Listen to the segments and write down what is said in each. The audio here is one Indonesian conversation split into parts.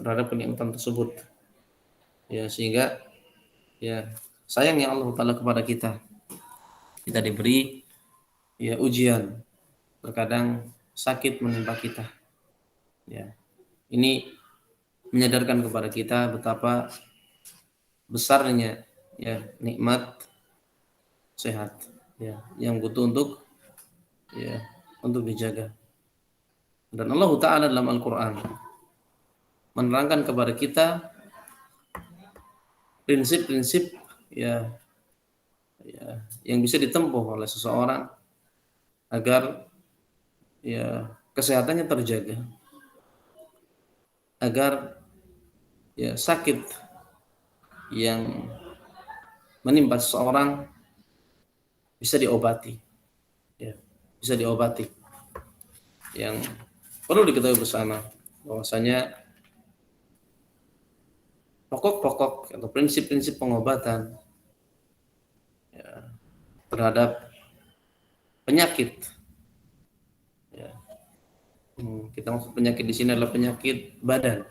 terhadap kenikmatan tersebut. Ya, sehingga ya sayangnya Allah Ta'ala kepada kita. Kita diberi ya ujian, terkadang sakit menimpa kita. Ya, ini menyadarkan kepada kita betapa besarnya ya nikmat sehat ya yang butuh ya untuk dijaga. Dan Allah Ta'ala dalam Al-Quran menerangkan kepada kita prinsip-prinsip ya, yang bisa ditempuh oleh seseorang agar ya kesehatannya terjaga, agar ya sakit yang menimpa seseorang bisa diobati, ya, bisa diobati. Yang perlu diketahui bersama bahwasanya pokok-pokok atau prinsip-prinsip pengobatan ya, terhadap penyakit. Ya, kita maksud penyakit di sini adalah penyakit badan.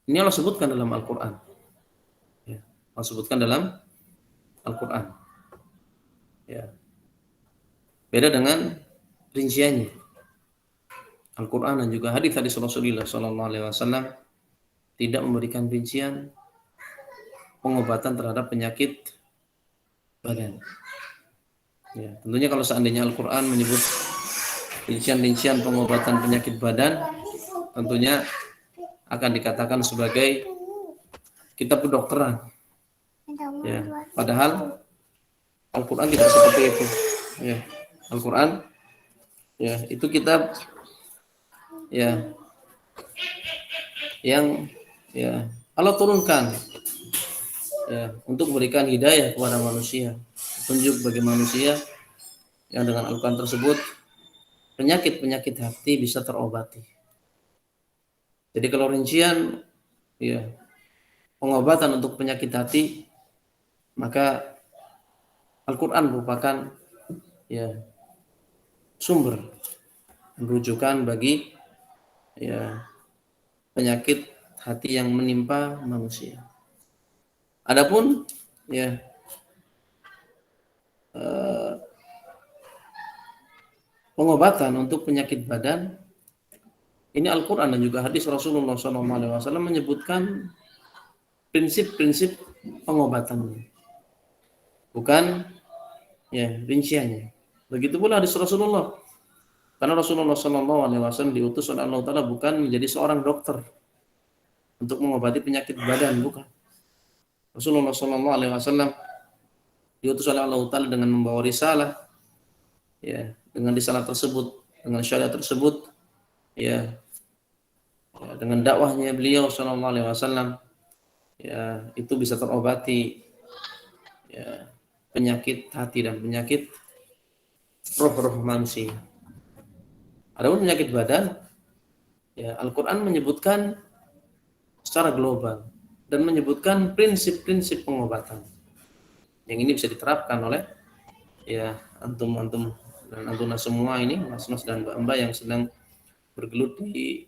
Ini Allah sebutkan dalam Al-Quran. Ya, Allah sebutkan dalam Al-Quran. Ya, beda dengan rinciannya. Al-Quran dan juga hadis-hadis Rasulullah SAW tidak memberikan rincian pengobatan terhadap penyakit badan. Ya, tentunya kalau seandainya Al-Quran menyebut rincian-rincian pengobatan penyakit badan, tentunya akan dikatakan sebagai kitab kedokteran. Ya, padahal Al-Quran tidak seperti itu. Ya, Al-Quran ya itu kitab ya yang ya Allah turunkan ya untuk memberikan hidayah kepada manusia, petunjuk bagi manusia yang dengan Al-Quran tersebut penyakit-penyakit hati bisa terobati. Jadi kalau rincian ya pengobatan untuk penyakit hati, maka Al-Quran merupakan ya sumber rujukan bagi ya penyakit hati yang menimpa manusia. Adapun ya pengobatan untuk penyakit badan ini Al-Quran dan juga hadis Rasulullah SAW menyebutkan prinsip-prinsip pengobatannya, bukan ya rinciannya. Begitu pula hadis Rasulullah, karena Rasulullah SAW diutus oleh Allah Taala bukan menjadi seorang dokter untuk mengobati penyakit badan, bukan. Rasulullah SAW diutus oleh Allah Taala dengan membawa risalah, ya, dengan risalah tersebut, dengan syariat tersebut, ya, dengan dakwahnya beliau SAW, ya, itu bisa terobati, ya, penyakit hati dan penyakit roh manusia. Adapun penyakit badan, ya, Al-Quran menyebutkan secara global dan menyebutkan prinsip-prinsip pengobatan yang ini bisa diterapkan oleh ya antum dan antuna semua ini, mas-mas dan mbak-mbak yang sedang bergelut di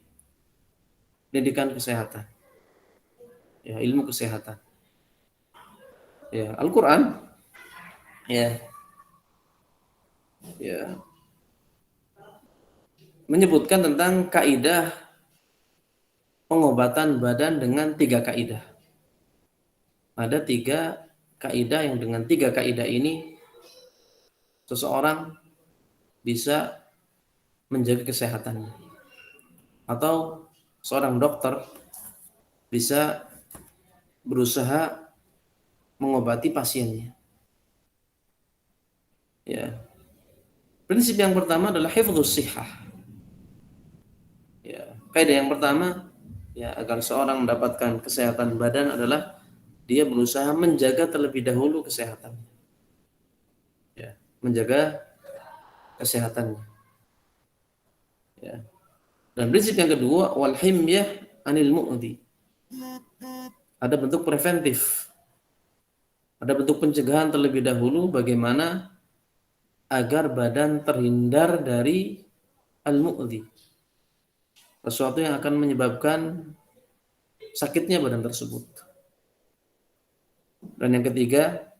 pendidikan kesehatan, ya ilmu kesehatan. Ya Al-Quran ya menyebutkan tentang kaidah pengobatan badan dengan 3 kaidah. Ada 3 kaidah yang dengan 3 kaidah ini seseorang bisa menjaga kesehatannya, atau seorang dokter bisa berusaha mengobati pasiennya. Ya. Prinsip yang pertama adalah hifdzus shihah. Ya, kaidah yang pertama ya agar seorang mendapatkan kesehatan badan adalah dia berusaha menjaga terlebih dahulu kesehatannya. Ya, menjaga kesehatannya. Ya. Dan prinsip yang kedua wal himyah anil mu'dhi. Ada bentuk preventif. Ada bentuk pencegahan terlebih dahulu bagaimana agar badan terhindar dari al-mu'dhi, sesuatu yang akan menyebabkan sakitnya badan tersebut. Dan yang ketiga,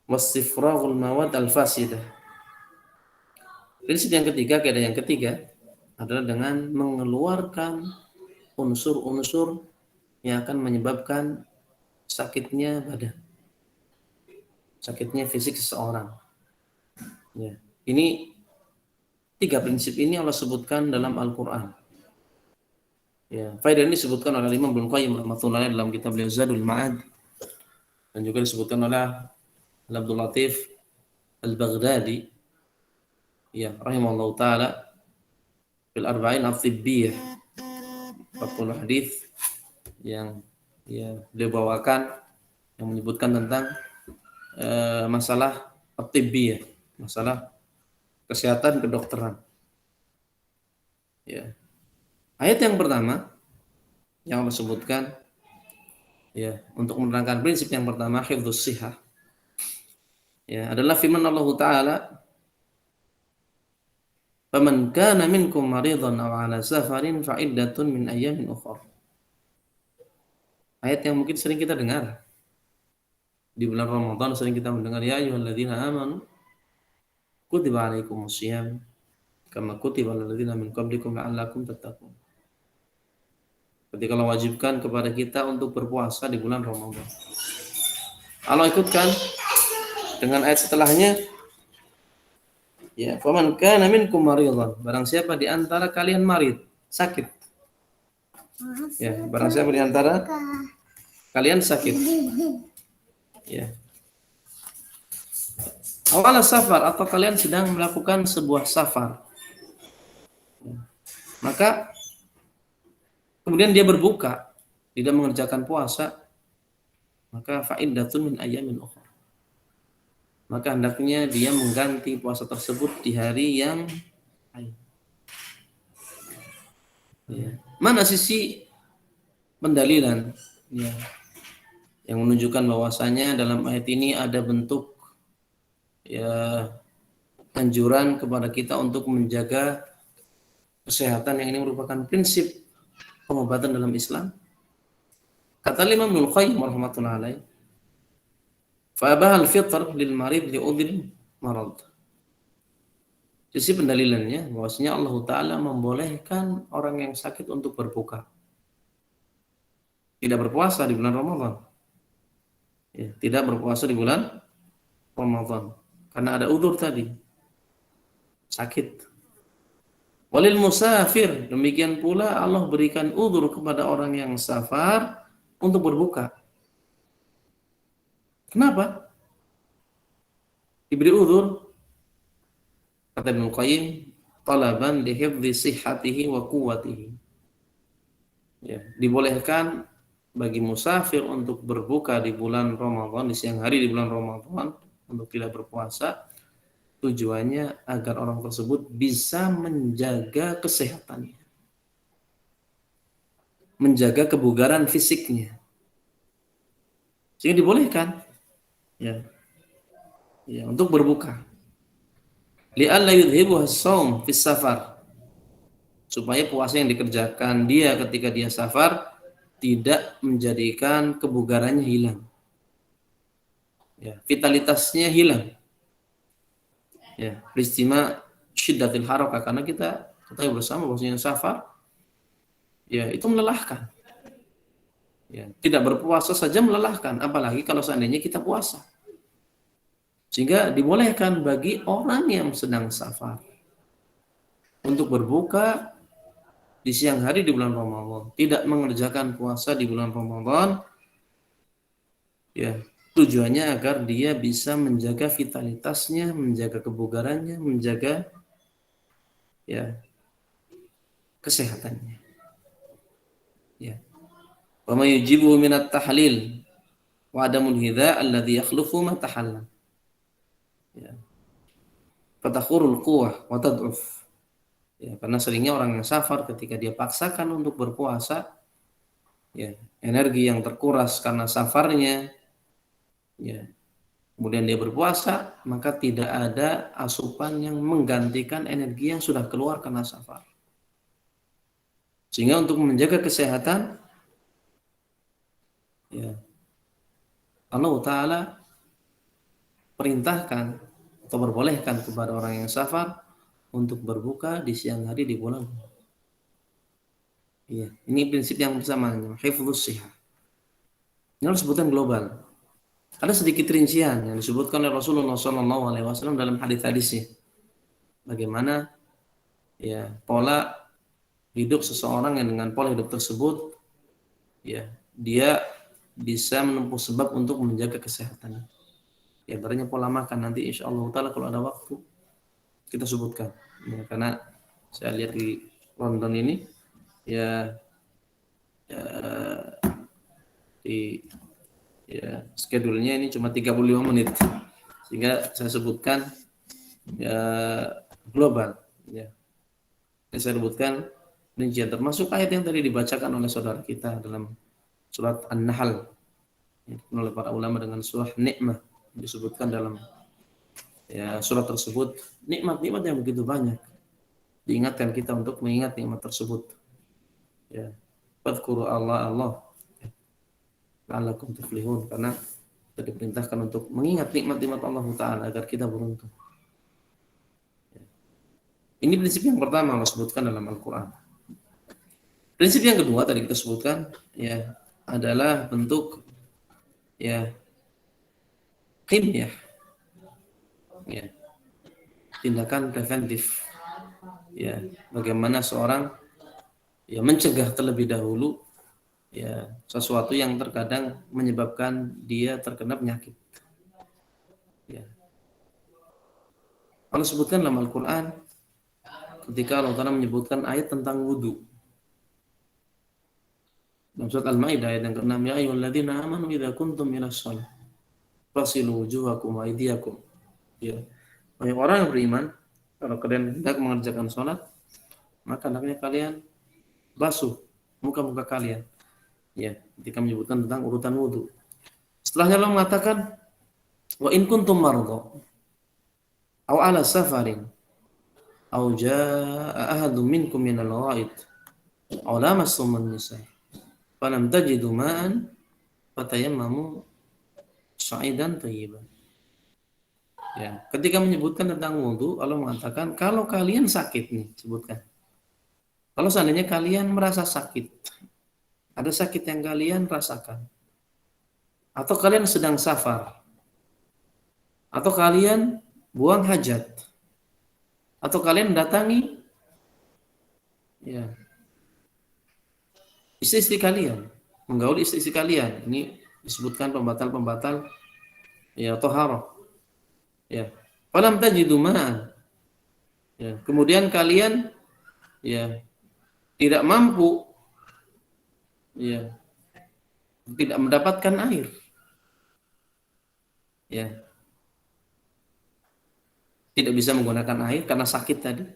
wasifraghul mawad al-fasidah. Prinsip yang ketiga, kaidah yang ketiga adalah dengan mengeluarkan unsur-unsur yang akan menyebabkan sakitnya badan, sakitnya fisik seseorang. Ya. Ini tiga prinsip ini Allah sebutkan dalam Al-Quran. Ya, faedah ini disebutkan oleh Imam Ibnu Qayyim rahimahullah dalam kitab beliau Zadul Ma'ad, dan juga disebutkan oleh Abdul Latif Al-Baghdadi, ya, rahimahullah taala fil arba'in at-tibbiyah, 40 hadis yang ya beliau bawakan yang menyebutkan tentang masalah at-tibbiyah, masalah kesehatan kedokteran. Ya. Ayat yang pertama yang Allah sebutkan, ya, untuk menerangkan prinsip yang pertama, hifdzus shihah, ya, adalah firman Allah taala, "Faman kana minkum maridhan aw 'ala safarin fa iddatun min ayyamin ukhra." Ayat yang mungkin sering kita dengar di bulan Ramadan, sering kita mendengar, ya ayyuhalladzina amanu kutiba 'alaikumusiyam kama kutiba 'alal ladzina min qablikum la'allakum tattaqun. Ketika Allah wajibkan kepada kita untuk berpuasa di bulan Ramadan, Allah ikutkan dengan ayat setelahnya, ya, faman kana minkum maridhan, barang siapa di antara kalian marid, sakit. Ya, barang siapa di antara kalian sakit. Ya. Awala safar, atau kalian sedang melakukan sebuah safar. Ya. Maka kemudian dia berbuka, tidak mengerjakan puasa, maka fa'iddatun min ayyamin ukhra. Maka hendaknya dia mengganti puasa tersebut di hari yang lain. Ya. Mana sisi pendalilan, ya, yang menunjukkan bahwasanya dalam ayat ini ada bentuk, ya, anjuran kepada kita untuk menjaga kesehatan, yang ini merupakan prinsip pengobatan dalam Islam. Kata Imam Ibnu Qayyim rahimahullah alaih, fa bahal fitr lil marid li udhri marad. Sisi pendalilannya bahwasanya Allah taala membolehkan orang yang sakit untuk berbuka, tidak berpuasa di bulan Ramadan. Ya, tidak berpuasa di bulan Ramadan karena ada udzur tadi, sakit. Walil musafir, demikian pula Allah berikan udzur kepada orang yang safar untuk berbuka. Kenapa diberi udzur? Kata Ibnu Qayyim, talaban li hifdzi sihhatihi wa quwwatihi. Ya, dibolehkan bagi musafir untuk berbuka di bulan Ramadan, di siang hari di bulan Ramadan, untuk tidak berpuasa, tujuannya agar orang tersebut bisa menjaga kesehatannya, menjaga kebugaran fisiknya, sehingga dibolehkan, ya, ya, untuk berbuka. Li'alla yudhibu as-shaum fis safar, supaya puasa yang dikerjakan dia ketika dia safar tidak menjadikan kebugarannya hilang, ya, vitalitasnya hilang, ya, peristiwa syiddatil harakah, karena kita ketahui bersama bahwasanya safar, ya, itu melelahkan. Ya, tidak berpuasa saja melelahkan, apalagi kalau seandainya kita puasa. Sehingga dibolehkan bagi orang yang sedang safar untuk berbuka di siang hari di bulan Ramadan, tidak mengerjakan puasa di bulan Ramadan, ya, tujuannya agar dia bisa menjaga vitalitasnya, menjaga kebugarannya, menjaga, ya, kesehatannya. Ya. Wa ma yujibu minat tahlil wa adamul hidha alladhi yakhlufu ma tahalla. Ya. Fatakhurul quwwah wa tad'uf. Ya, karena seringnya orang yang safar ketika dia paksakan untuk berpuasa, ya, energi yang terkuras karena safarnya, ya, kemudian dia berpuasa, maka tidak ada asupan yang menggantikan energi yang sudah keluar karena safar. Sehingga untuk menjaga kesehatan, ya Allah Ta'ala perintahkan atau berbolehkan kepada orang yang safar untuk berbuka di siang hari di bulan. Iya, ini prinsip yang bersama, hifdzus shihah. Ini harus disebutkan global. Ada sedikit rincian yang disebutkan oleh Rasulullah SAW dalam hadis-hadisnya. Bagaimana ya pola hidup seseorang yang dengan pola hidup tersebut, ya dia bisa menempuh sebab untuk menjaga kesehatan. Ya, berarti pola makan nanti insya Allah Ta'ala kalau ada waktu kita sebutkan. Ya, karena saya lihat di London ini ya, ya di ya schedule-nya ini cuma 35 menit. Sehingga saya sebutkan ya global ya. Saya sebutkan rincian termasuk ayat yang tadi dibacakan oleh saudara kita dalam surat An-Nahl oleh para ulama dengan surah nikmah disebutkan dalam ya surat tersebut, nikmat-nikmat yang begitu banyak. Diingatkan kita untuk mengingat nikmat tersebut. Ya. Fadhkuru Allah la'allakum tuflihun, karena kita diperintahkan untuk mengingat nikmat-nikmat Allah Ta'ala agar kita beruntung. Ya. Ini prinsip yang pertama Allah sebutkan dalam Al-Quran. Prinsip yang kedua tadi kita sebutkan ya adalah bentuk ya himyah, ya tindakan preventif, ya bagaimana seorang ya mencegah terlebih dahulu ya sesuatu yang terkadang menyebabkan dia terkena penyakit. Ya. Allah sebutkan dalam Al-Quran ketika Allah Ta'ala menyebutkan ayat tentang wudu. Dalam surat Al-Maidah ayat yang ke-6, ya ayyuhalladzina amanu idza kuntum ilas shalah fasilu wujuhakum wa aydiyakum. Ya. Banyak orang yang beriman, kalau kalian hendak mengerjakan sholat, maka hendaknya kalian basuh muka-muka kalian. Ya, ketika menyebutkan tentang urutan wudu. Setelahnya Allah mengatakan, wa in kuntum marḍā aw 'ala safarin aw jaa'a ahadun minkum minal gha'id aw lamassum an-nisaa falam tajidu ma'an fatayammamu sha'idan thayyiban. Ya, ketika menyebutkan tentang wudu, Allah mengatakan kalau kalian sakit nih, sebutkan. Kalau seandainya kalian merasa sakit, ada sakit yang kalian rasakan, atau kalian sedang safar, atau kalian buang hajat, atau kalian mendatangi ya istri-istri kalian, menggauli istri-istri kalian. Ini disebutkan pembatal-pembatal ya thaharah. Ya. Falam tajidu ma'an. Ya, kemudian kalian ya tidak mampu ya tidak mendapatkan air. Ya, tidak bisa menggunakan air karena sakit tadi,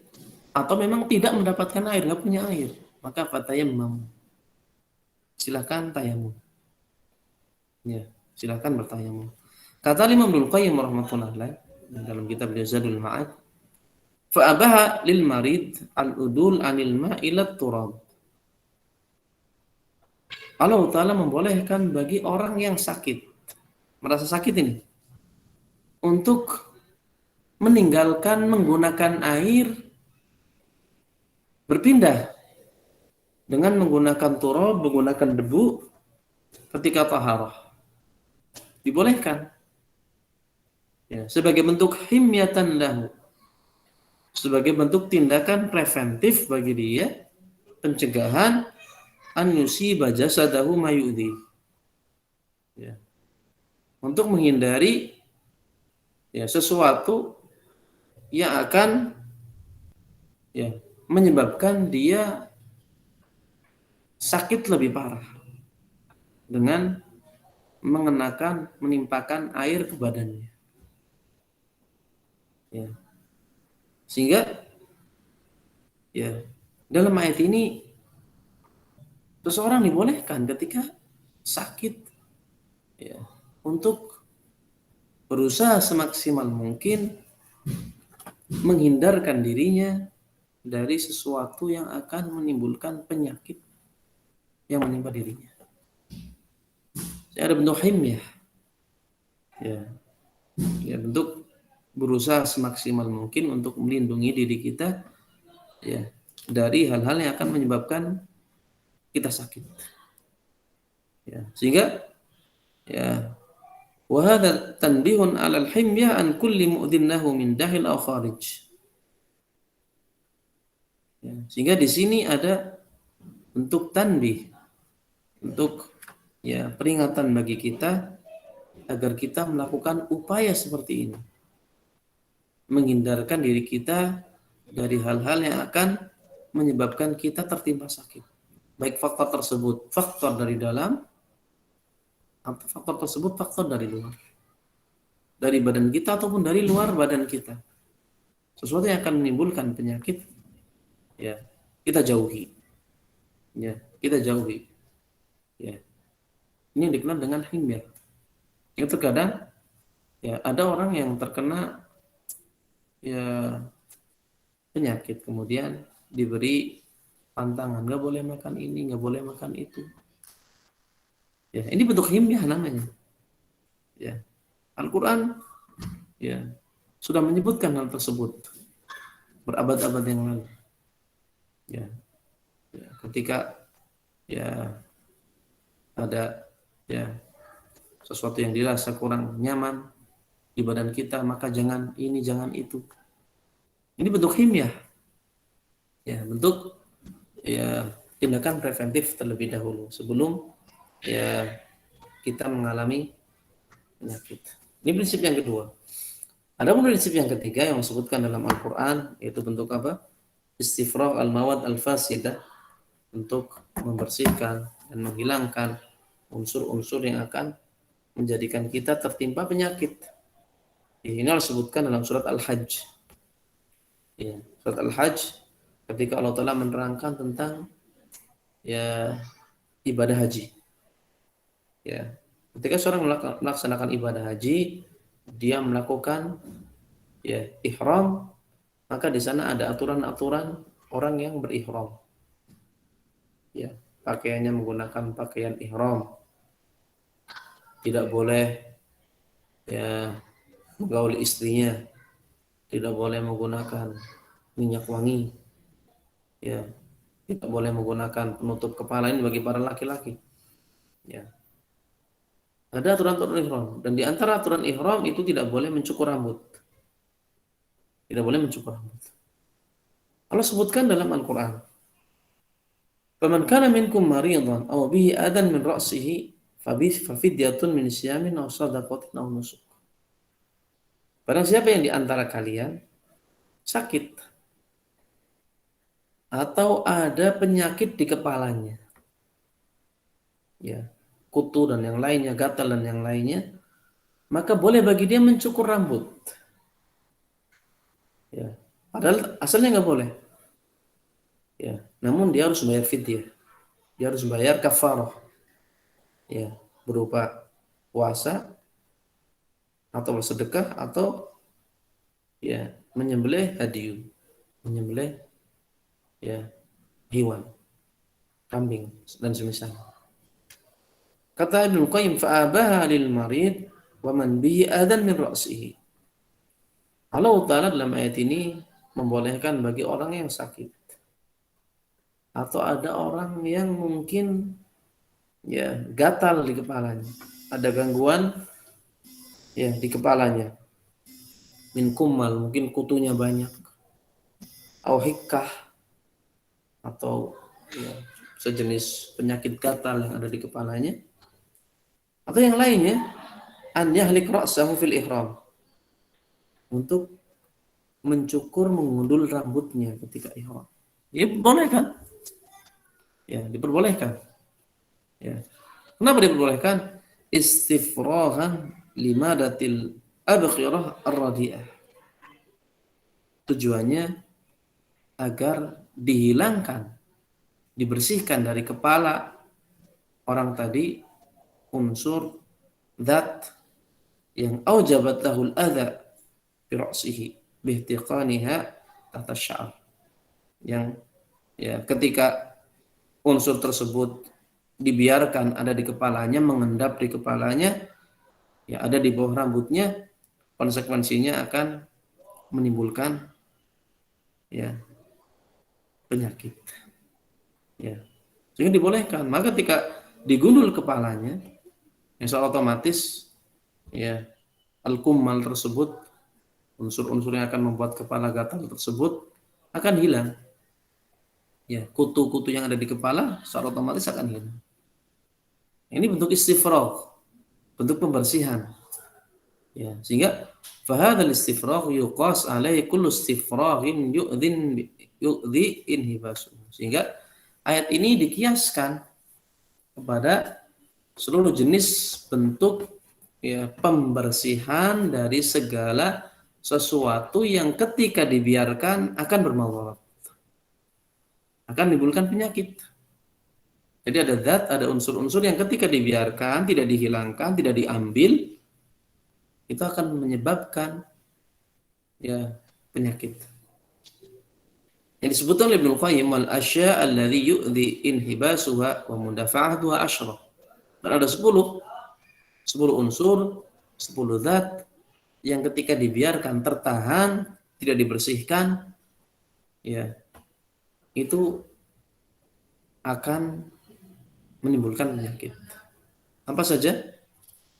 atau memang tidak mendapatkan air, nggak punya air, maka fatayamam, silakan tayamum. Ya, silakan bertayamum. Kata Imam Ibnu Qayyim rahimahullah dalam kitab Zadul Ma'ad, fa abaha lil marid al-udul anil ma'i ila turab. Allah Ta'ala membolehkan bagi orang yang sakit, merasa sakit ini, untuk meninggalkan menggunakan air, berpindah dengan menggunakan turab, menggunakan debu ketika taharah. Dibolehkan. Ya, sebagai bentuk himyatan lahu. Sebagai bentuk tindakan preventif bagi dia, pencegahan an yusiba jasadahu mayudi. Ya. Untuk menghindari ya sesuatu yang akan ya menyebabkan dia sakit lebih parah dengan menimpakan air ke badannya. Ya. Sehingga ya dalam ayat ini seseorang dibolehkan ketika sakit ya untuk berusaha semaksimal mungkin menghindarkan dirinya dari sesuatu yang akan menimbulkan penyakit yang menimpa dirinya. Ada bentuk himyah, ya, ya bentuk berusaha semaksimal mungkin untuk melindungi diri kita, ya, dari hal-hal yang akan menyebabkan kita sakit. Ya, sehingga ya wa hadza tanbihun 'ala al-himyah an kulli mu'dhinnahu min dahil aw kharij. Ya, sehingga di sini ada bentuk tanbih, untuk ya peringatan bagi kita agar kita melakukan upaya seperti ini, menghindarkan diri kita dari hal-hal yang akan menyebabkan kita tertimpa sakit. Baik faktor tersebut faktor dari dalam atau faktor tersebut faktor dari luar. Dari badan kita ataupun dari luar badan kita. Sesuatu yang akan menimbulkan penyakit, ya, kita jauhi. Ya, kita jauhi. Ya. Ini dikenal dengan himyah. Itu terkadang ya ada orang yang terkena ya penyakit, kemudian diberi pantangan, nggak boleh makan ini, nggak boleh makan itu. Ya, ini bentuk himyah namanya. Ya, Al-Quran ya sudah menyebutkan hal tersebut berabad-abad yang lalu. Ya, ya, ketika ya ada ya sesuatu yang dirasa kurang nyaman di badan kita, maka jangan ini, jangan itu. Ini bentuk himyah. Ya, bentuk ya tindakan preventif terlebih dahulu sebelum ya kita mengalami penyakit. Ini prinsip yang kedua. Ada pun prinsip yang ketiga yang disebutkan dalam Al-Quran, yaitu bentuk apa? Istifragh al-mawad al-fasidah, untuk membersihkan dan menghilangkan unsur-unsur yang akan menjadikan kita tertimpa penyakit. Ini Allah sebutkan dalam surat Al-Hajj. Ya, surat Al-Hajj ketika Allah Ta'ala menerangkan tentang ya ibadah haji. Ya, ketika seorang melaksanakan ibadah haji, dia melakukan ya ihram, maka di sana ada aturan-aturan orang yang berihram. Ya, pakaiannya menggunakan pakaian ihram. Tidak boleh ya menggauli istrinya, tidak boleh menggunakan minyak wangi, ya, tidak boleh menggunakan penutup kepala, ini bagi para laki-laki. Ya. Ada aturan-aturan ihram, dan di antara aturan ihram itu tidak boleh mencukur rambut. Tidak boleh mencukur rambut. Allah sebutkan dalam Al-Quran, "Faman kana minkum maridan aw bihi adan min ra'sihi fafidyatun min siyamin aw shadaqatin aw nusuk." Barang siapa yang di antara kalian sakit atau ada penyakit di kepalanya, ya, kutu dan yang lainnya, gatal dan yang lainnya, maka boleh bagi dia mencukur rambut. Ya, padahal asalnya nggak boleh. Ya, namun dia harus bayar fidyah. Dia harus bayar kafarah. Ya, berupa puasa atau bersedekah atau ya menyembelih hadiyu, menyembelih ya hewan, kambing dan semisal. Kata Ibnu Qayyim, fa'abaha lil marid wa man bihi adan min ra'sihi. Allah Ta'ala dalam ayat ini membolehkan bagi orang yang sakit atau ada orang yang mungkin ya gatal di kepalanya, ada gangguan ya di kepalanya, min kumal, mungkin kutunya banyak, au hikkah, atau ya, sejenis penyakit gatal yang ada di kepalanya, atau yang lainnya, an yahlik ra'sahu fil ihram, untuk mencukur, mengundul rambutnya ketika ihram. Ya boleh kan? Ya, diperbolehkan. Ya. Kenapa diperbolehkan? Istifraghan limadatil abkhirah ar-radi'ah. Tujuannya agar dihilangkan, dibersihkan dari kepala orang tadi unsur zat yang aujabat lahul adha fi ra'sihi bihtiqaniha tahta sya'ar, yang ya ketika unsur tersebut dibiarkan ada di kepalanya, mengendap di kepalanya, ya ada di bawah rambutnya, konsekuensinya akan menimbulkan ya penyakit. Ya, sehingga dibolehkan. Maka ketika digundul kepalanya, ya secara otomatis ya al-kummal tersebut, unsur-unsur yang akan membuat kepala gatal tersebut akan hilang. Ya, kutu-kutu yang ada di kepala secara otomatis akan hilang. Ini bentuk istifragh, bentuk pembersihan. Ya, sehingga fahadzal istifragh yuqas alaihi kullu istifraghin yu'dhi inhibasu. Sehingga ayat ini dikiaskan kepada seluruh jenis bentuk ya pembersihan dari segala sesuatu yang ketika dibiarkan akan bermudarat, akan menimbulkan penyakit. Jadi ada zat, ada unsur-unsur yang ketika dibiarkan, tidak dihilangkan, tidak diambil, itu akan menyebabkan ya penyakit. Yang disebutkan oleh Ibnu Qayyim, wal asya' alladhi yu'dhi inhibasuha wa mundafa'atuha asyra. Dan ada 10 unsur, 10 zat yang ketika dibiarkan tertahan, tidak dibersihkan, ya itu akan menimbulkan penyakit. Apa saja?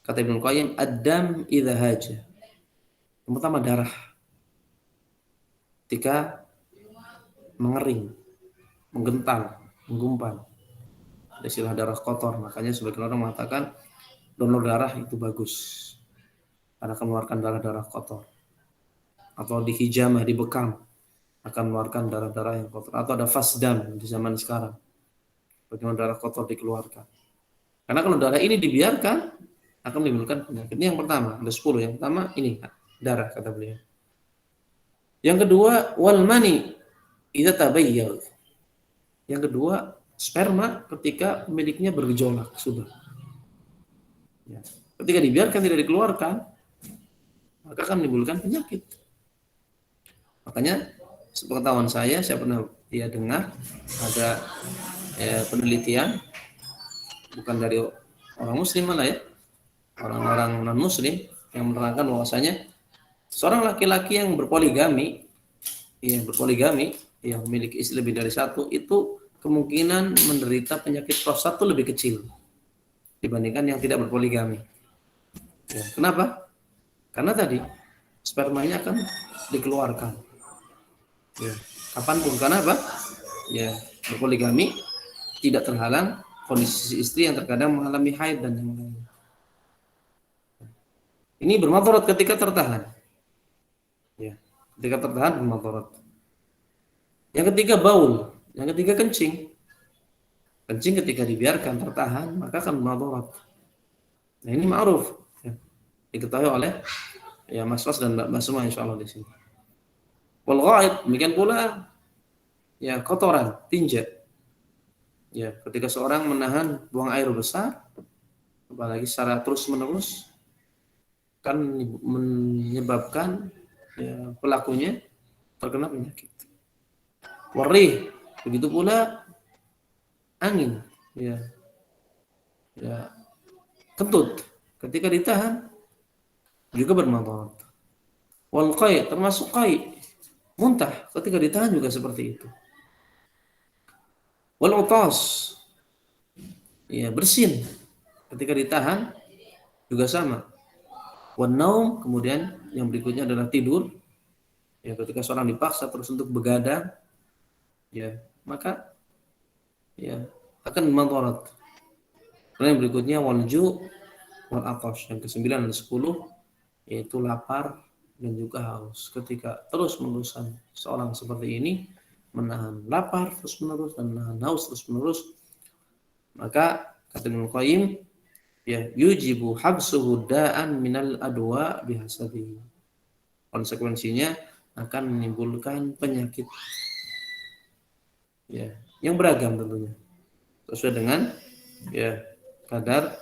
Kata Ibnu Qayyim, ad-dam idza haja. Yang pertama darah. Ketika mengering, menggental, menggumpal. Ada istilah darah kotor, makanya sebagian orang mengatakan donor darah itu bagus karena akan mengeluarkan darah-darah kotor. Atau di hijamah, dibekam, akan mengeluarkan darah-darah yang kotor. Atau ada fasdam di zaman sekarang, bagaimana darah kotor dikeluarkan. Karena kalau darah ini dibiarkan akan menimbulkan penyakit. Ini yang pertama, ada 10. Yang pertama ini darah kata beliau. Yang kedua wal mani idza tabayyal. Yang kedua sperma ketika pemiliknya bergejolak sudah. Ya. Ketika dibiarkan tidak dikeluarkan maka akan menimbulkan penyakit. Makanya sepengetahuan saya pernah dengar ada penelitian bukan dari orang muslim malah ya, orang-orang non muslim yang menerangkan bahwasanya seorang laki-laki yang berpoligami yang memiliki istri lebih dari satu itu kemungkinan menderita penyakit prostat itu lebih kecil dibandingkan yang tidak berpoligami. Ya, kenapa? Karena tadi spermanya akan dikeluarkan. Ya, kapanpun. Karena apa? Ya, berpoligami tidak terhalang kondisi istri yang terkadang mengalami haid dan yang lain. Ini bermadarat ketika tertahan. Ya, ketika tertahan bermadarat. Yang ketiga baul, yang ketiga kencing. Kencing ketika dibiarkan tertahan maka akan bermadarat. Nah ini ma'ruf, ya, diketahui oleh ya Mas Was dan Mbak semua insyaallah di sini. Wal ghaid, demikian pula ya kotoran, tinja. Ya, ketika seorang menahan buang air besar, apalagi secara terus-menerus, kan menyebabkan ya, pelakunya terkena penyakit. Warih, begitu pula angin, ya, ya kentut, ketika ditahan juga bermadarat. Wal qai, termasuk qai, muntah, ketika ditahan juga seperti itu. Wal utas, ya bersin, ketika ditahan juga sama. Wan naum, kemudian yang berikutnya adalah tidur. Ya, ketika seorang dipaksa terus untuk begadang, ya maka ya akan madarat. Kemudian yang berikutnya walju wal atash, yang ke-9 dan 10 yaitu lapar dan juga haus. Ketika terus menerusan seorang seperti ini menahan lapar terus menerus dan menahan haus terus menerus, maka kata Ibnu Qayyim ya yujibu habsuhu da'an minal adwa bihasabi. Konsekuensinya akan menimbulkan penyakit ya yang beragam tentunya sesuai dengan ya kadar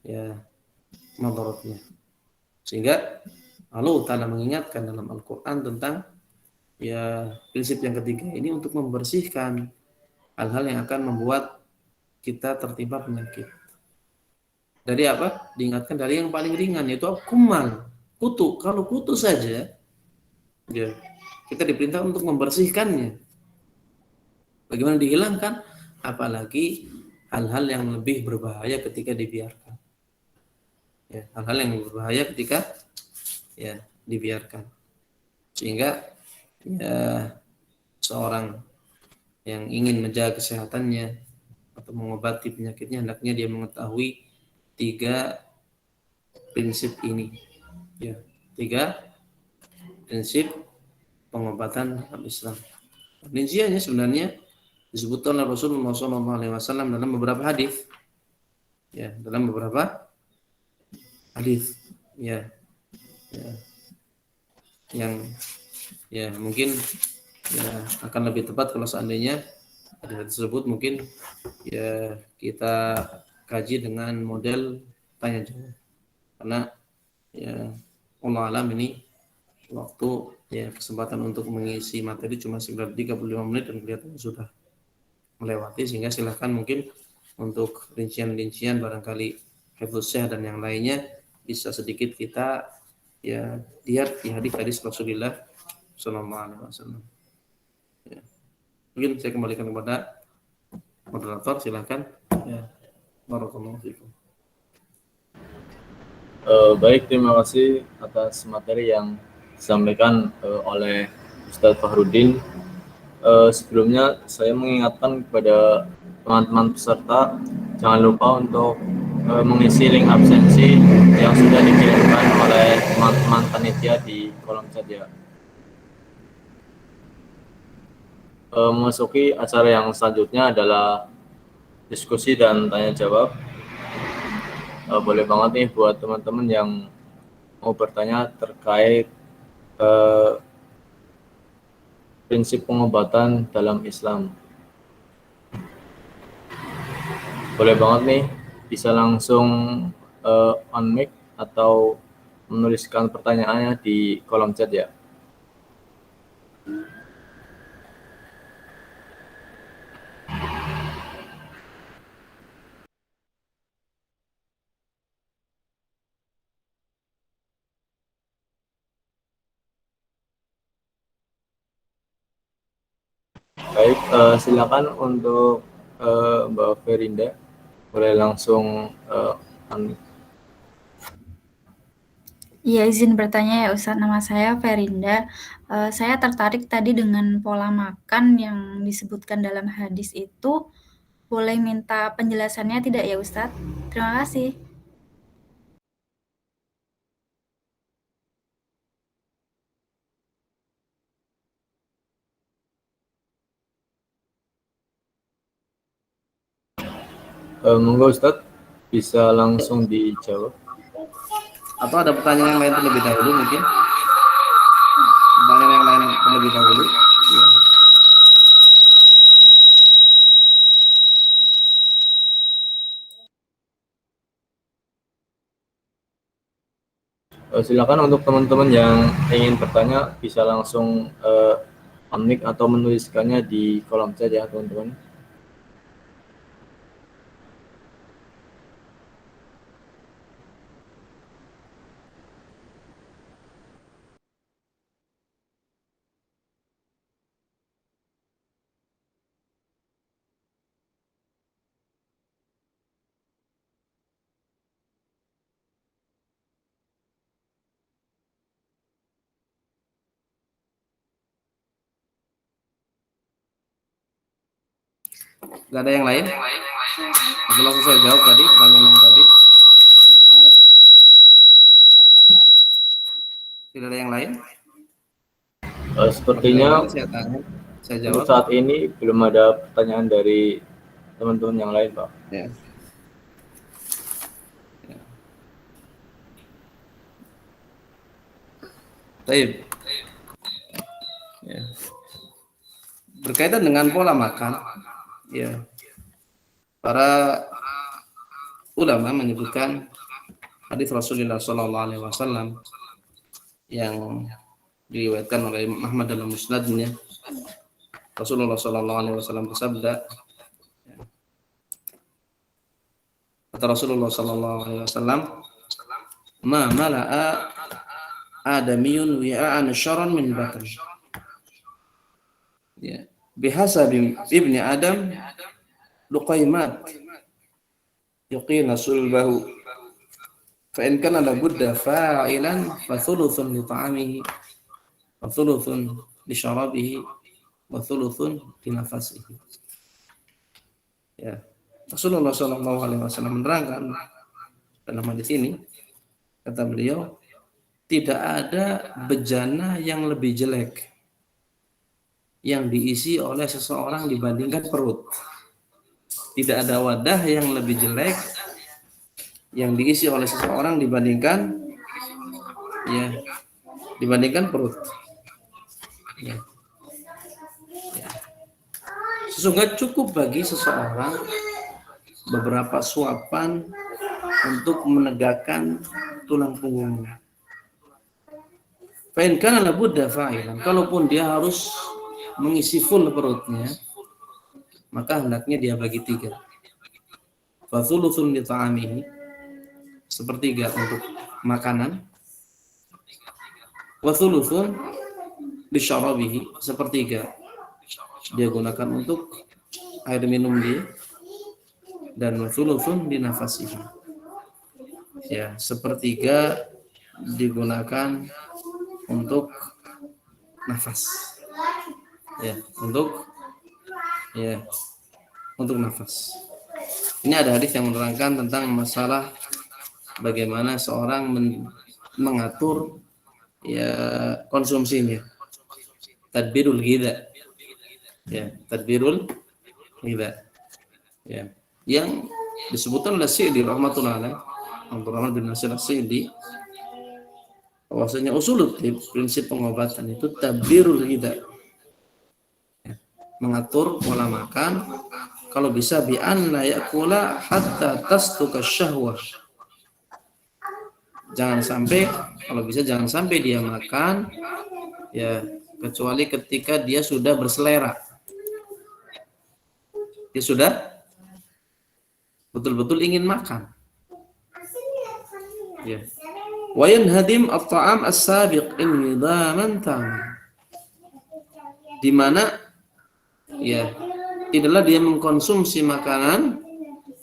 ya madaratnya. Sehingga Allah Ta'ala mengingatkan dalam Al-Qur'an tentang ya prinsip yang ketiga ini untuk membersihkan hal-hal yang akan membuat kita tertimpa penyakit. Dari apa? Diingatkan dari yang paling ringan yaitu kuman, kutu. Kalau kutu saja, ya kita diperintah untuk membersihkannya. Bagaimana dihilangkan? Apalagi hal-hal yang lebih berbahaya ketika dibiarkan. Ya, hal-hal yang berbahaya ketika ya dibiarkan. Sehingga ya seorang yang ingin menjaga kesehatannya atau mengobati penyakitnya hendaknya dia mengetahui tiga prinsip ini. Ya, tiga prinsip pengobatan dalam Islam. Rinciannya sebenarnya disebutkan oleh Rasulullah SAW dalam beberapa hadis. Ya, dalam beberapa hadis. Ya, ya, yang ya mungkin ya akan lebih tepat kalau seandainya hadis tersebut mungkin ya kita kaji dengan model tanya jawab. Karena ya Allah alam ini waktu ya kesempatan untuk mengisi materi cuma sekitar 35 menit dan kelihatan sudah melewati, sehingga silahkan mungkin untuk rincian-rincian barangkali hifdzus syah dan yang lainnya bisa sedikit kita ya lihat di hadis-hadis Rasulullah Sallallahu Alaihi Wasallam. Ya. Mungkin saya kembalikan kepada moderator, silahkan. Ya. Barakallahu fikum. Baik, terima kasih atas materi yang disampaikan oleh Ustadz Fahrudin. Sebelumnya saya mengingatkan kepada teman-teman peserta jangan lupa untuk mengisi link absensi yang sudah dikirimkan oleh teman-teman panitia di kolom chat ya. Memasuki acara yang selanjutnya adalah diskusi dan tanya jawab. Boleh banget nih buat teman-teman yang mau bertanya terkait prinsip pengobatan dalam Islam. Boleh banget nih, bisa langsung on mic atau menuliskan pertanyaannya di kolom chat ya. Baik, silakan untuk Mbak Ferinda, boleh langsung on mic. Iya, izin bertanya ya Ustadz, nama saya Ferinda. Saya tertarik tadi dengan pola makan yang disebutkan dalam hadis itu. Boleh minta penjelasannya tidak ya Ustadz? Terima kasih. Monggo Ustadz, bisa langsung dijawab. Atau ada pertanyaan yang lain terlebih dahulu mungkin? Pertanyaan yang lain terlebih dahulu. Ya. Silakan untuk teman-teman yang ingin bertanya bisa langsung on mic atau menuliskannya di kolom chat ya teman-teman. Gak ada yang lain? Aku langsung saya jawab tadi pertanyaan yang tadi. Tidak ada yang lain? Sepertinya saya untuk jawab. saat ini belum ada pertanyaan dari teman-teman yang lain, Pak. Ya. Ya. Baik. Ya. Berkaitan dengan pola makan, ya, para ulama menyebutkan hadis Rasulullah SAW yang diriwayatkan oleh Imam Ahmad dalam musnadnya. Rasulullah sallallahu alaihi wasallam bersabda, kata Rasulullah sallallahu alaihi wasallam, "Ma mala'a adamiyun wi'an syarran min batn." Ya, bihasabi ibni Adam luqaimat yuqina sulbahu fa in kana la budda fa'ilan fa thuluthun li ta'amihi wa thuluthun li syarabihi wa thuluthun li nafasihi. Ya, Rasulullah sallallahu alaihi wasallam menerangkan dalam hadis ini, kata beliau, tidak ada bejana yang lebih jelek yang diisi oleh seseorang dibandingkan perut. Tidak ada wadah yang lebih jelek yang diisi oleh seseorang dibandingkan perut. Ya. Sesungguhnya cukup bagi seseorang beberapa suapan untuk menegakkan tulang punggungnya. Fa in kana la budda fa'ilan, kalaupun dia harus mengisi full perutnya, maka hendaknya dia bagi 3. Fa thuluthun li ta'amihi, sepertiga untuk makanan, wa thuluthun li syarabihi, sepertiga dia gunakan untuk air minum dia, dan wa thuluthun li nafasihi, ya, sepertiga digunakan untuk nafas. Untuk nafas. Ini ada hadis yang menerangkan tentang masalah bagaimana seorang mengatur konsumsinya. Tadbirul ghidha. Tadbirul ghidha. Yang disebutkan oleh Sa'di rahmatullah alaih, Abdurrahman bin Nasir As-Sa'di, bahwasanya usul prinsip pengobatan itu tadbirul ghidha. Mengatur pola makan, kalau bisa bi an la yakula hatta tastuka syahwah. Jangan sampai dia makan kecuali ketika dia sudah berselera. Dia sudah betul-betul ingin makan. Wa yanhadim at-ta'am as-sabiq inhidaman tam. Di mana tidaklah dia mengkonsumsi makanan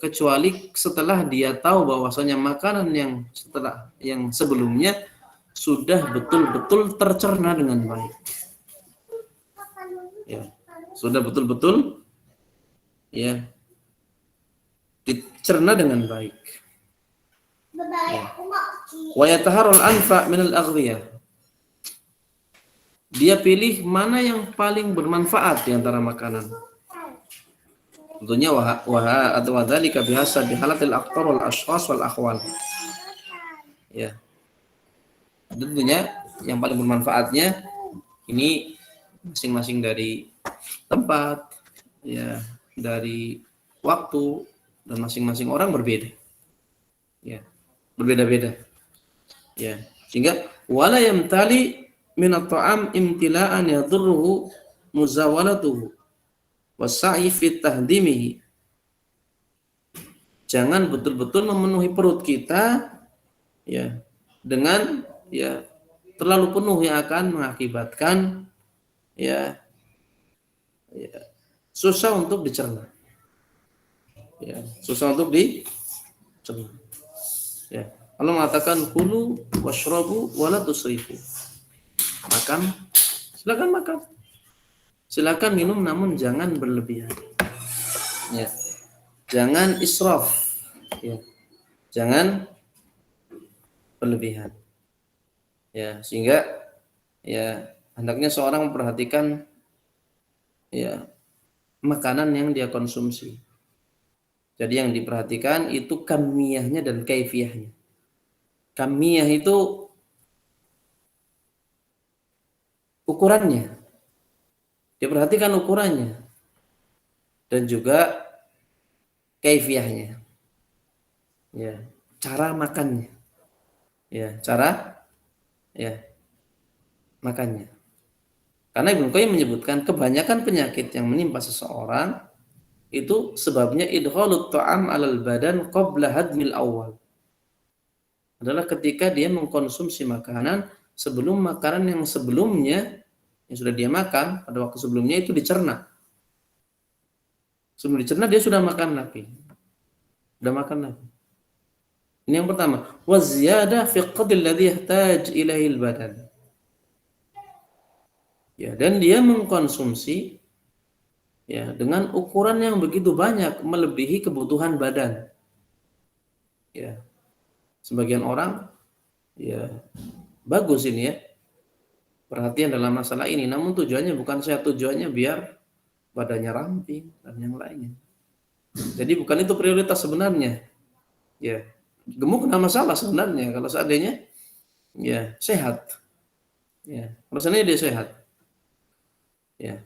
kecuali setelah dia tahu bahwasanya makanan yang sebelumnya sudah betul-betul tercerna dengan baik. Sudah betul-betul dicerna dengan baik. Wa yataharul anfa min al-aghdiyah. Dia pilih mana yang paling bermanfaat di antara makanan. Tentunya wa dzalika bihasabi halatil aqtar wal ashkhas wal ahwal. Tentunya yang paling bermanfaatnya ini masing-masing dari tempat, dari waktu, dan masing-masing orang berbeda. Berbeda-beda. Sehingga wala yamtali min at-ta'am imtila'an yadurruhu muzawalatuhu wasa'i fi tahdimihi. Jangan betul-betul memenuhi perut kita dengan terlalu penuh yang akan mengakibatkan susah untuk dicerna. Susah untuk dicerna. Allah mengatakan kulu washrabu wala tusrifu. Silakan makan. Silakan minum, namun jangan berlebihan. Jangan israf. Jangan berlebihan. Sehingga hendaknya seorang memperhatikan makanan yang dia konsumsi. Jadi yang diperhatikan itu kamiyahnya dan kaifiyahnya. Kamiyah itu ukurannya, diperhatikan ukurannya, dan juga kaifiyahnya, cara makannya, cara makannya. Karena Ibnu Qayyim menyebutkan kebanyakan penyakit yang menimpa seseorang itu sebabnya idkhalut ta'am 'alal badan qabla hadmil awal. Adalah ketika dia mengkonsumsi makanan sebelum makanan yang sebelumnya yang sudah dia makan pada waktu sebelumnya itu dicerna. Sebelum dicerna dia sudah makan lagi. Sudah makan lagi. Ini yang pertama, wa ziyadah fi qadri alladhi yahtaj ilaihi al-badan. Ya, dan dia mengkonsumsi ya dengan ukuran yang begitu banyak melebihi kebutuhan badan. Ya. Sebagian orang ya bagus ini ya. Perhatian dalam masalah ini, namun tujuannya bukan tujuannya biar badannya ramping dan yang lainnya. Jadi bukan itu prioritas sebenarnya. Ya. Gemuk nggak masalah sebenarnya kalau seandainya ya sehat. Ya, kalau seandainya dia sehat. Ya.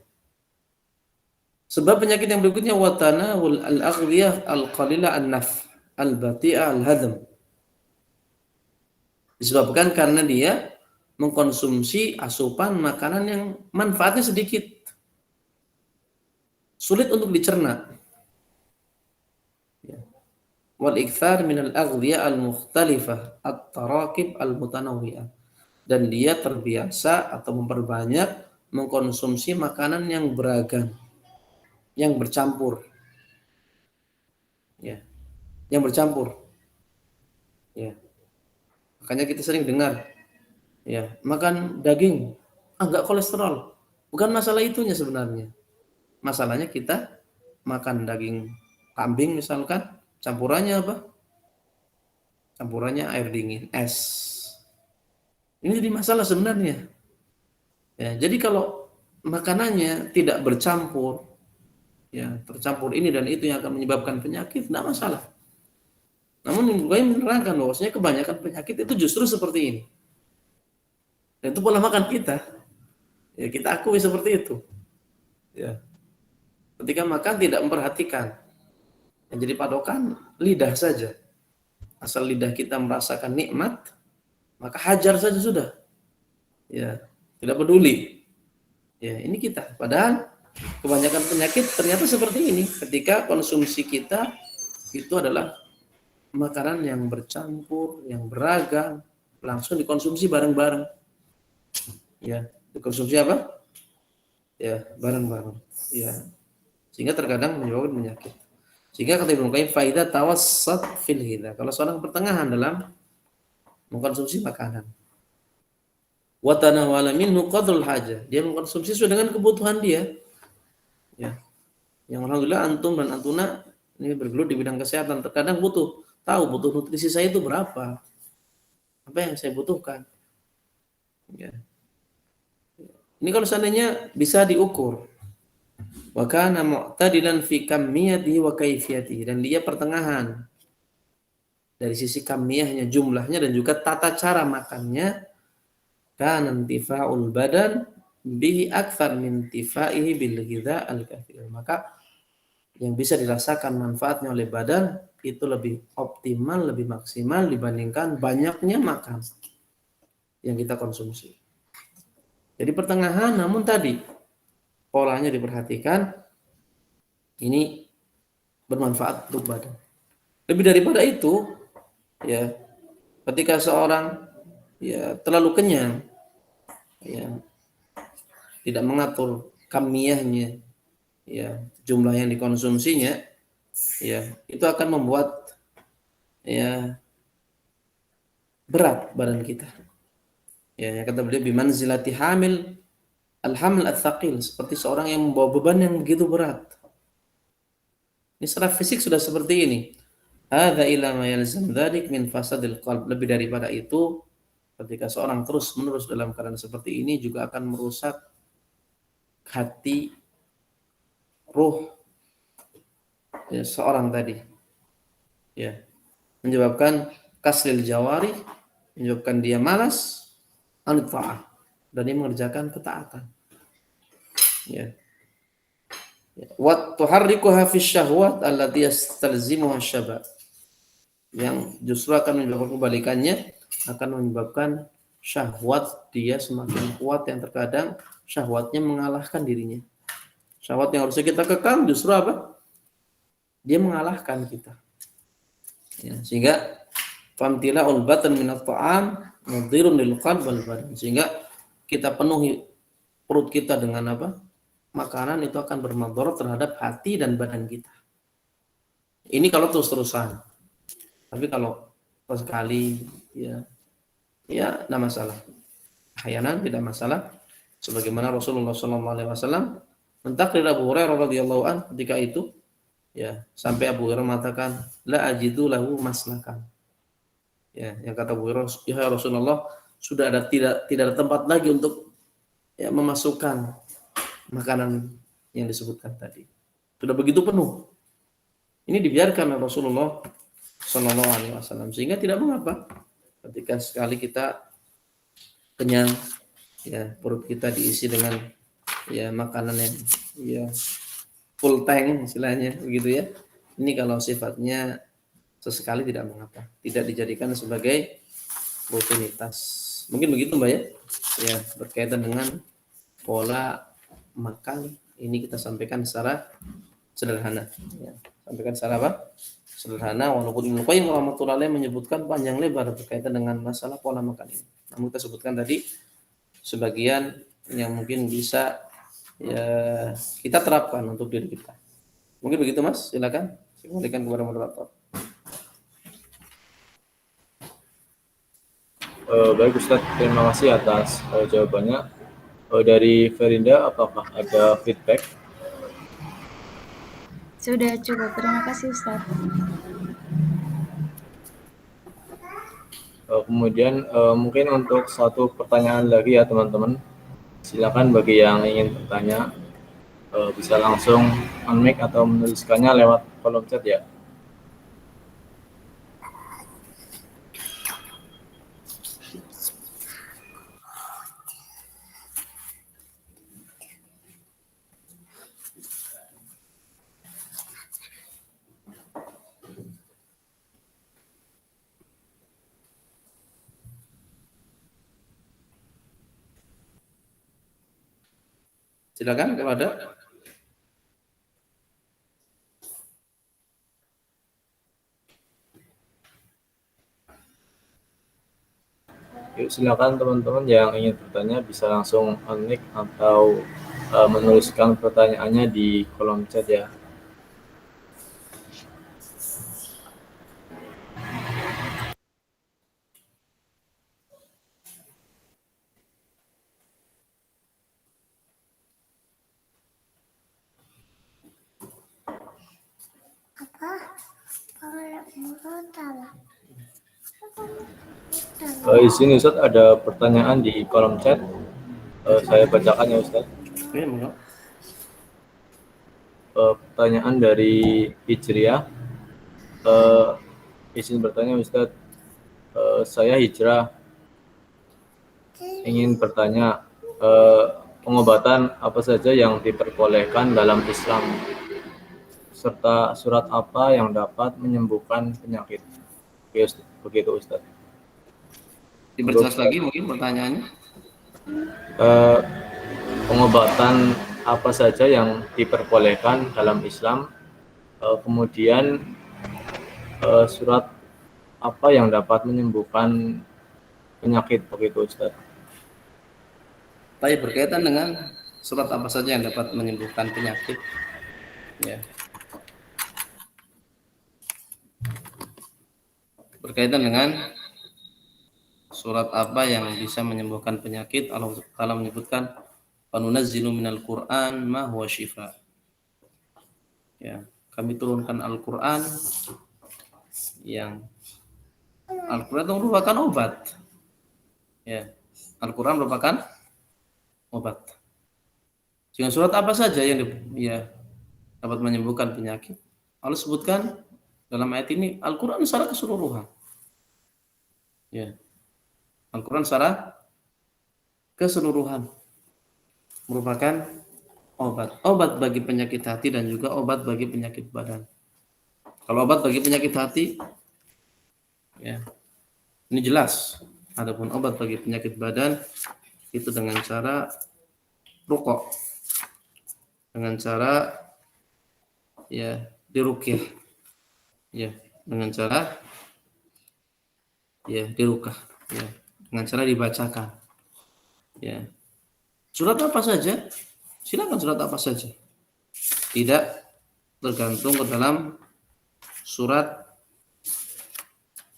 Sebab penyakit yang berikutnya watanawul al-aghdiyah al-qalila an-naf al-bati'a al-hadm. Disebabkan karena dia mengkonsumsi asupan makanan yang manfaatnya sedikit. Sulit untuk dicerna. Ya. Wal ikthar min al-aghdiyah al-mukhtalifah at-tarakib al-mutanawwi'ah. Dan dia terbiasa atau memperbanyak mengkonsumsi makanan yang beragam, yang bercampur, ya, yang bercampur, ya. Makanya kita sering dengar, ya, makan daging, enggak kolesterol. Bukan masalah itunya sebenarnya. Masalahnya kita makan daging kambing misalkan, campurannya apa? Campurannya air dingin, es. Ini jadi masalah sebenarnya. Ya, jadi kalau makanannya tidak bercampur, ya tercampur ini dan itu yang akan menyebabkan penyakit, tidak masalah. Namun Ibnu Qayyim menerangkan bahwasanya kebanyakan penyakit itu justru seperti ini. Dan itu pola makan kita. Ya, kita akui seperti itu. Ya. Ketika makan tidak memperhatikan. Yang jadi patokan lidah saja. Asal lidah kita merasakan nikmat, maka hajar saja sudah. Ya, tidak peduli. Ya, ini kita. Padahal kebanyakan penyakit ternyata seperti ini. Ketika konsumsi kita itu adalah makanan yang bercampur, yang beragam, langsung dikonsumsi bareng-bareng. Ya, dikonsumsi apa? Ya, bareng-bareng. Ya. Sehingga terkadang menyebabkan penyakit. Sehingga kata Ibnu Qayyim faidah tawassat fil hidha. Kalau seorang pertengahan dalam mengkonsumsi makanan. Wa tanawala minhu qadrul hajah. Dia mengkonsumsi sesuai dengan kebutuhan dia. Ya. Yang alhamdulillah antum dan antuna ini bergelut di bidang kesehatan terkadang butuh nutrisi saya itu berapa. Apa yang saya butuhkan. Ya. Ini kalau seandainya bisa diukur. Wa kana mu'tadilan fi kammiyatihi wa kaifiyatihi, dan dia pertengahan dari sisi kamiyahnya, jumlahnya, dan juga tata cara makannya. Kana intifa'ul badan bihi akthar min intifa'ihi bil ghidha al-kathir. Maka yang bisa dirasakan manfaatnya oleh badan itu lebih optimal, lebih maksimal dibandingkan banyaknya makan yang kita konsumsi. Jadi pertengahan, namun tadi polanya diperhatikan, ini bermanfaat untuk badan. Lebih daripada itu, ya, ketika seorang ya terlalu kenyang, ya, tidak mengatur kamiyahnya, ya, jumlah yang dikonsumsinya, ya, itu akan membuat ya berat badan kita. Ya, yang kata beliau bimanzilati hamil al-haml ats-tsaqil, seperti seorang yang membawa beban yang begitu berat. Ini secara fisik sudah seperti ini. Hadza ila ma yalzam dzalik min fasadil qalb. Lebih daripada itu, ketika seorang terus-menerus dalam keadaan seperti ini juga akan merusak hati, ruh ya, seorang tadi. Ya. Menyebabkan kasril jawari, menyebabkan dia malas, anut ta'ah, dan dia mengerjakan ketaatan. Ya. Wa tuharrikuha fi syahwat allati yastalzimuha syabab. Yang justru akan menyebabkan kebalikannya, akan menyebabkan syahwat dia semakin kuat, yang terkadang syahwatnya mengalahkan dirinya. Syahwat yang harusnya kita kekang justru apa? Dia mengalahkan kita. Ya, sehingga famtila'ul batan minat ta'am mudhirun lil qalb wal badan. Sehingga kita penuhi perut kita dengan apa? Makanan itu akan bermadarat terhadap hati dan badan kita. Ini kalau terus-terusan. Tapi kalau sekali ya tidak masalah. Ahyanan tidak masalah. Sebagaimana Rasulullah SAW mentakrir Abu Hurairah radhiyallahu an ketika itu, ya, sampai Abu Hurairah mengatakan, la ajidu lahu maslakan. Ya, yang kata Abu Hurairah, ya Rasulullah, sudah tidak ada tempat lagi untuk ya memasukkan makanan yang disebutkan tadi. Sudah begitu penuh. Ini dibiarkan oleh Rasulullah Sallallahu Alaihi Wasallam, sehingga tidak mengapa ketika sekali kita kenyang, ya perut kita diisi dengan ya makanan yang ya full tank istilahnya begitu ya. Ini kalau sifatnya sesekali tidak mengapa, tidak dijadikan sebagai rutinitas. Mungkin begitu Mbak ya. Ya, berkaitan dengan pola makan ini kita sampaikan secara sederhana. Ya, sampaikan secara apa? Sederhana, walaupun Ibnu Qayyim rahimahullah menyebutkan panjang lebar berkaitan dengan masalah pola makan ini. Namun kita sebutkan tadi sebagian yang mungkin bisa ya kita terapkan untuk diri kita. Mungkin begitu Mas, silakan. Saya kembalikan kepada moderator. Baik Ustadz, terima kasih atas jawabannya. Dari Ferinda, apakah ada feedback? Sudah cukup, terima kasih Ustaz. Kemudian mungkin untuk satu pertanyaan lagi ya teman-teman. Silakan bagi yang ingin bertanya bisa langsung unmic atau menuliskannya lewat kolom chat ya. Silakan kalau ada. Yuk silakan teman-teman yang ingin bertanya bisa langsung unmic atau menuliskan pertanyaannya di kolom chat ya. Di sini Ustaz ada pertanyaan di kolom chat. Saya bacakan ya Ustaz. Pertanyaan dari Hijriah. Izin bertanya Ustaz, saya hijrah, ingin bertanya pengobatan apa saja yang diperbolehkan dalam Islam, serta surat apa yang dapat menyembuhkan penyakit. Begitu Ustaz. Diperjelas lagi mungkin pertanyaannya. Pengobatan apa saja yang diperbolehkan dalam Islam, kemudian surat apa yang dapat menyembuhkan penyakit, begitu Ustaz. Baik, berkaitan dengan surat apa saja yang dapat menyembuhkan penyakit. Ya. Berkaitan dengan surat apa yang bisa menyembuhkan penyakit, Allah Ta'ala menyebutkan panunazzilu minal Qur'an ma huwa syifa. Ya, kami turunkan Al-Qur'an yang Al-Qur'an itu merupakan obat. Ya, Al-Qur'an merupakan obat. Dengan surat apa saja yang dapat menyembuhkan penyakit, Allah sebutkan dalam ayat ini Al-Qur'an secara keseluruhan. Ya. Al-Quran secara keseluruhan merupakan obat bagi penyakit hati dan juga obat bagi penyakit badan. Kalau obat bagi penyakit hati, ya ini jelas Adapun obat bagi penyakit badan itu dengan cara ruqyah, dengan cara ya diruqyah, ya dengan cara ya diruqyah, ya dengan cara dibacakan, ya surat apa saja, silakan surat apa saja, tidak tergantung ke dalam surat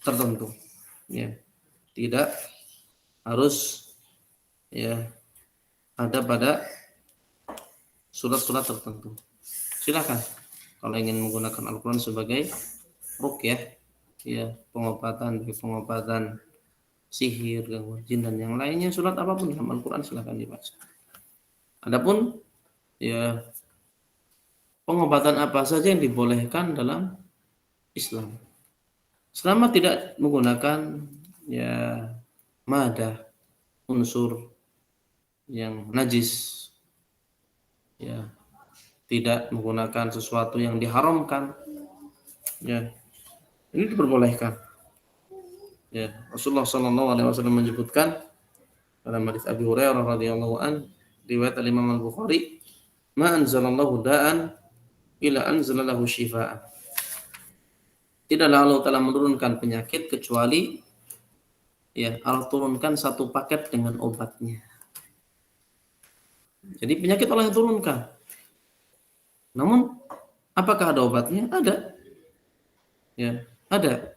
tertentu, ya tidak harus ya ada pada surat-surat tertentu. Silakan kalau ingin menggunakan Al-Quran sebagai ruqyah, ya pengobatan sihir, gangguan jin dan yang lainnya, surat apapun dalam Al-Quran silakan dibaca. Adapun ya pengobatan apa saja yang dibolehkan dalam Islam, selama tidak menggunakan ya madah, unsur yang najis, ya tidak menggunakan sesuatu yang diharamkan, ya ini diperbolehkan. Ya, Rasulullah Shallallahu Alaihi Wasallam menyebutkan dalam hadis Abi Hurairah radhiyallahu an, riwayat Imam Al-Bukhari, ma anzalallahu da'an ila anzalalahu shifaan. Tidaklah Allah Ta'ala menurunkan penyakit kecuali ya Allah turunkan satu paket dengan obatnya. Jadi penyakit Allah yang turunkan. Namun apakah ada obatnya? Ada. Ya, ada.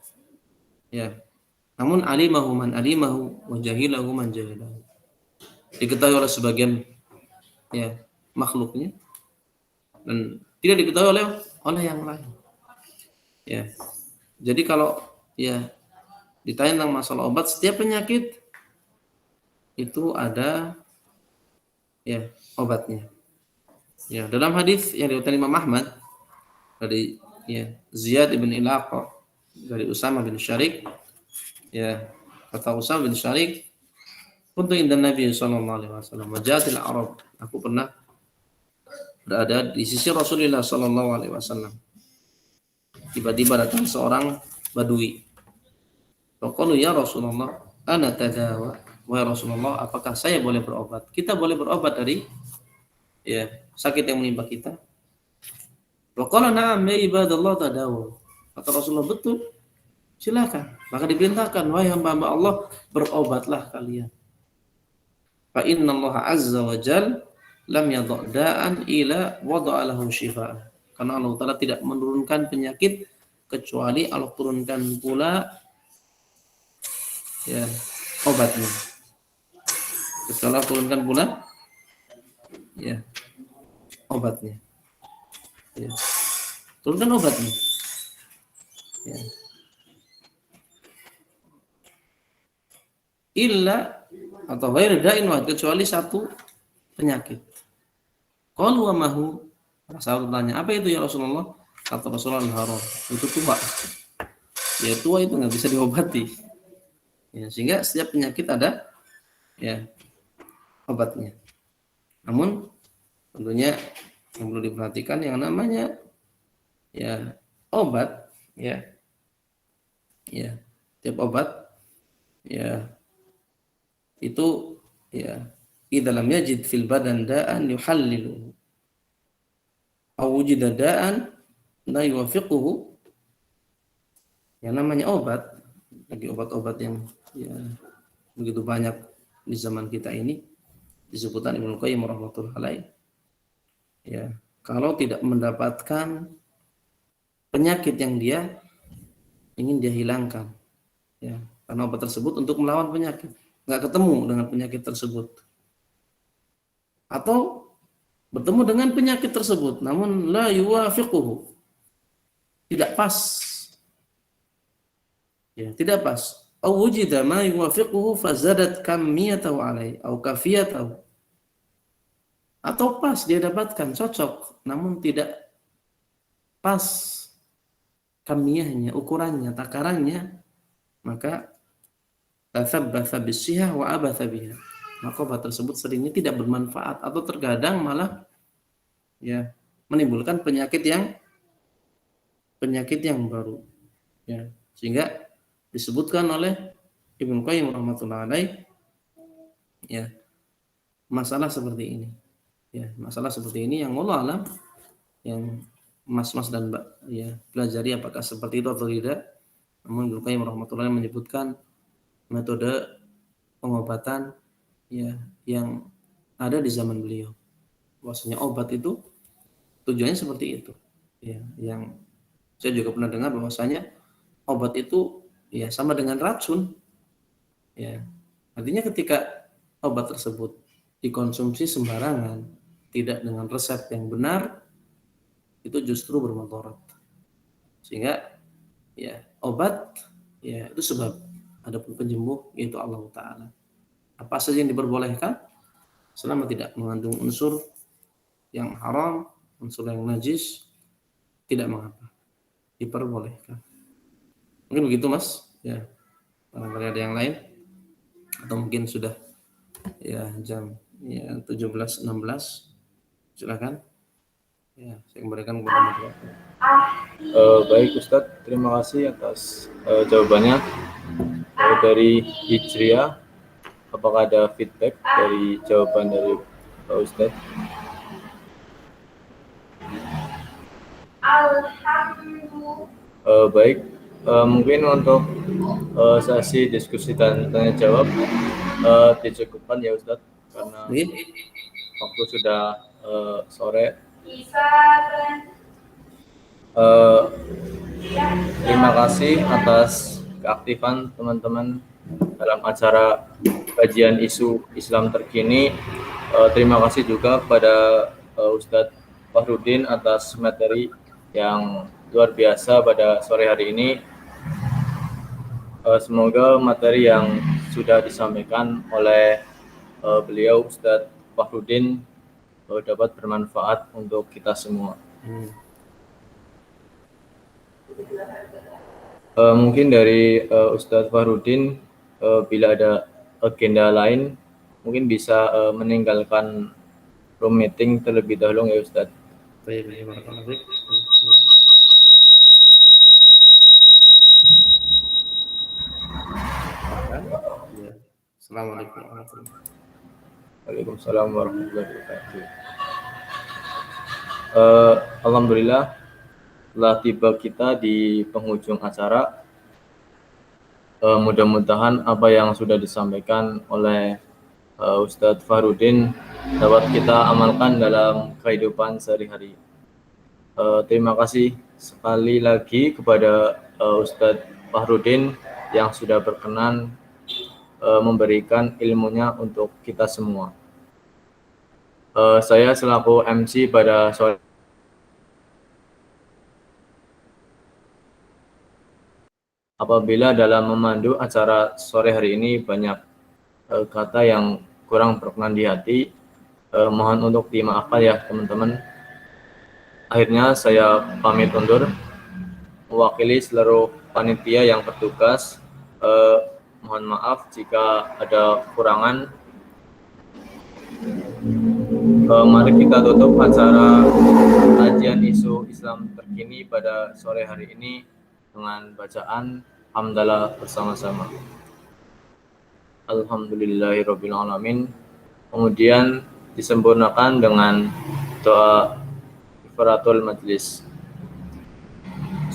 Ya. Namun alimahu man alimahu wa jahilahu man jahilahu. Diketahui oleh sebagian ya makhluknya dan tidak diketahui oleh yang lain. Ya. Jadi kalau ya ditanya tentang masalah obat, setiap penyakit itu ada ya obatnya. Ya, dalam hadis yang diriwayatkan Imam Ahmad dari ya Ziyad bin Ilaqah dari Usama bin Syarik, ya kata Usama bin Syarik, kuntu inda Nabi sallallahu alaihi wasallam wa ja'atil Arab, aku pernah berada di sisi Rasulullah sallallahu alaihi wasallam. Tiba-tiba datang seorang badui. Faqalu ya Rasulullah, ana tadawa, wa Rasulullah, apakah saya boleh berobat? Kita boleh berobat dari ya sakit yang menimpa kita. Wa qala na'am ya ibadallah tadawu. Kata Rasulullah, betul. Silakan. Maka diperintahkan, wahai hamba-hamba Allah, berobatlah kalian. Fa inna Allah azza wa jal lam yadha' da'an ila wada'a lahu shifaa. Karena Allah Ta'ala tidak menurunkan penyakit kecuali Allah turunkan pula ya obatnya. Kecuali Allah turunkan pula ya obatnya. Ya. Turunkan obatnya. Ya. Illa atau ghair da'in wahid, kecuali satu penyakit. Qalu wa mahu, Rasul tanya, apa itu ya Rasulullah? Kata Rasulullah, haram, itu tua. Ya tua itu nggak bisa diobati. Ya, sehingga setiap penyakit ada ya obatnya. Namun tentunya yang perlu diperhatikan yang namanya ya obat, ya tiap obat ya itu ya idza lam yajid fil badan da'an yuhallilu aw wujida da'an la yuwafiquhu. Yang namanya obat, lagi obat-obat yang ya begitu banyak di zaman kita ini, disebutkan Ibnu Qayyim rahimahullah alaih, ya kalau tidak mendapatkan penyakit yang dia ingin dia hilangkan, ya karena obat tersebut untuk melawan penyakit, nggak ketemu dengan penyakit tersebut, atau bertemu dengan penyakit tersebut namun la yuwafiquhu, tidak pas, ya tidak pas, au wujida ma yuwafiquhu fazadat kamiyatahu alai au kafiyatahu, atau pas dia dapatkan cocok namun tidak pas kamiyahnya, ukurannya, takarannya, maka tathabbatha bisihah wa abatha biha, maka obat tersebut seringnya tidak bermanfaat atau terkadang malah ya menimbulkan penyakit yang baru, ya sehingga disebutkan oleh Ibnu Qayyim rahmatullahi alaih, ya, masalah seperti ini. Ya, masalah seperti ini yang Allah alam, yang mas-mas dan mbak ya pelajari apakah seperti itu atau tidak. Namun Ibnu Qayyim rahmatullahi alaih menyebutkan metode pengobatan ya yang ada di zaman beliau. Bahwasanya obat itu tujuannya seperti itu. Ya, yang saya juga pernah dengar bahwasanya obat itu ya sama dengan racun. Ya. Artinya ketika obat tersebut dikonsumsi sembarangan, tidak dengan resep yang benar, itu justru bermudarat. Sehingga ya obat ya itu sebab, adapun penyembuh yaitu Allah Ta'ala. Apa saja yang diperbolehkan selama tidak mengandung unsur yang haram, unsur yang najis, tidak mengapa, diperbolehkan. Mungkin begitu Mas ya, barangkali ada yang lain, atau mungkin sudah ya jam ya 17.16. Silakan ya, saya kembalikan kepada moderator. Baik Ustadz, terima kasih atas jawabannya. Dari Hijriah, apakah ada feedback dari jawaban dari Pak Ustadz? Baik, mungkin untuk sesi diskusi dan tanya jawab dicukupkan ya Ustadz, karena waktu sudah sore. Terima kasih atas keaktifan teman-teman dalam acara kajian isu Islam terkini. Terima kasih juga kepada Ustadz Fahrudin atas materi yang luar biasa pada sore hari ini. Semoga materi yang sudah disampaikan oleh beliau Ustadz Fahrudin dapat bermanfaat untuk kita semua. Mungkin dari Ustadz Fahrudin, bila ada agenda lain, mungkin bisa meninggalkan room meeting terlebih dahulu ya Ustadz. Baik. Assalamualaikum warahmatullahi wabarakatuh. Waalaikumsalam warahmatullahi wabarakatuh. Alhamdulillah, telah tiba kita di penghujung acara. Mudah-mudahan apa yang sudah disampaikan oleh Ustadz Fahrudin dapat kita amalkan dalam kehidupan sehari-hari. Terima kasih sekali lagi kepada Ustadz Fahrudin yang sudah berkenan memberikan ilmunya untuk kita semua. Saya selaku MC pada sore apabila dalam memandu acara sore hari ini banyak kata yang kurang berkenan di hati, mohon untuk dimaafkan ya teman-teman. Akhirnya saya pamit undur, mewakili seluruh panitia yang bertugas. Mohon maaf jika ada kekurangan. Mari kita tutup acara kajian isu Islam terkini pada sore hari ini dengan bacaan hamdalah bersama-sama. Alhamdulillahirabbil alamin. Kemudian disempurnakan dengan doa ifratul majlis.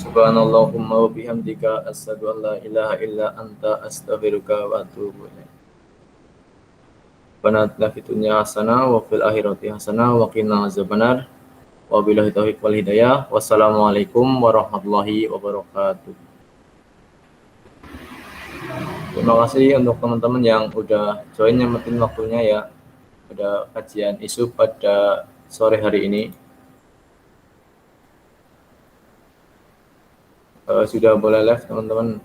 Subhanallahumma wa bihamdika asyhadu an la ilaha illa anta astaghfiruka wa atubu ilaik. Rabbana atina fid dunya hasanah wa fil akhirati hasanah wa qina azabannar. Wabillahi taufiq wal hidayah. Wassalamualaikum warahmatullahi wabarakatuh. Terima kasih untuk teman-teman yang udah join nyempetin waktunya ya pada kajian isu pada sore hari ini. Sudah boleh live teman-teman.